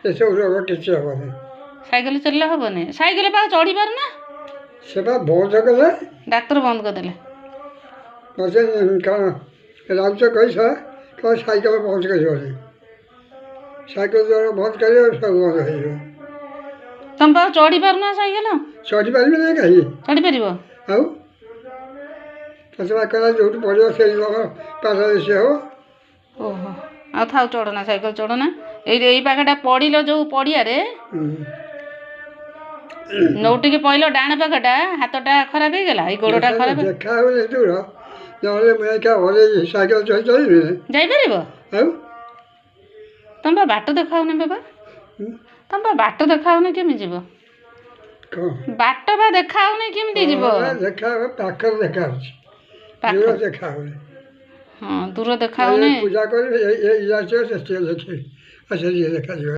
ଏସବୁ ରୋଗ କିଛି ହେବନି। ସାଇକେଲ ଚଳିଲେ ହେବନି? ସାଇକେଲ ପା ଚଢ଼ି ପାରୁନା? ସେ ବା ବନ୍ଦ କଲେ, ଡାକ୍ତର ବନ୍ଦ କରିଦେଲେ। ମୋତେ କ'ଣ ରାଉତ କହିଛ କ'ଣ ସାଇକେଲ ବନ୍ଦ କରିବନି, ସାଇକେଲ ଦ୍ୱାରା ବନ୍ଦ କରିବ ସବୁ ବନ୍ଦ ହେଇଯିବ। ତମେ ପା ଚଢ଼ି ପାରୁନା ସାଇକେଲ? ଚଢ଼ିପାରିବି ନାହିଁ କାହିଁକି? ଚଢ଼ିପାରିବ? ଆଉ ମୋତେ ବା କହିଲା ଯେଉଁଠି ପଡ଼ିବ ସେଇ ଲୋକ ପାଦରେ ସେ ହେବ। ଓହୋ, ଆଉ ଥାଉ ଚଢ଼ନା, ସାଇକେଲ ଚଢ଼ନା। ଏଇ ପାଖଟା ପଡ଼ିଲ ଯେଉଁ ପଡ଼ିଆରେ, ନଉଟିକି ପଇଲ ଡାହାଣ ପାଖଟା, ହାତଟା ଖରାପ ହେଇଗଲା, ଏଇ ଗୋଡ଼ଟା ଖରାପ। ଦେଖା ହେଉନି ଦୂର, ନହେଲେ ମୁଁ ଏକା ଓହ୍ଲେଇ ସାଇକେଲ ଚଢ଼ିବି। ଯାଇପାରିବ? ଆଉ ତମେ ବା ବାଟ ଦେଖାଉନି ବାବା, ତମେ ବା ବାଟ ଦେଖାଉନି, କେମିତି ଯିବ? କ'ଣ ବାଟ ବା ଦେଖାଉନି, କେମିତି ଯିବ? ଦେଖା ପାଖରେ ଦେଖାହେଉଛି, ଦୂର ଦେଖା ହେଉନି। ହଁ, ଦୂର ଦେଖାଉନି। ପୂଜା କରିବି, ଏଇ ଆସିବ ସେଠି ଦେଖିବି, ଆଉ ସେଠି ଦେଖାଯିବ।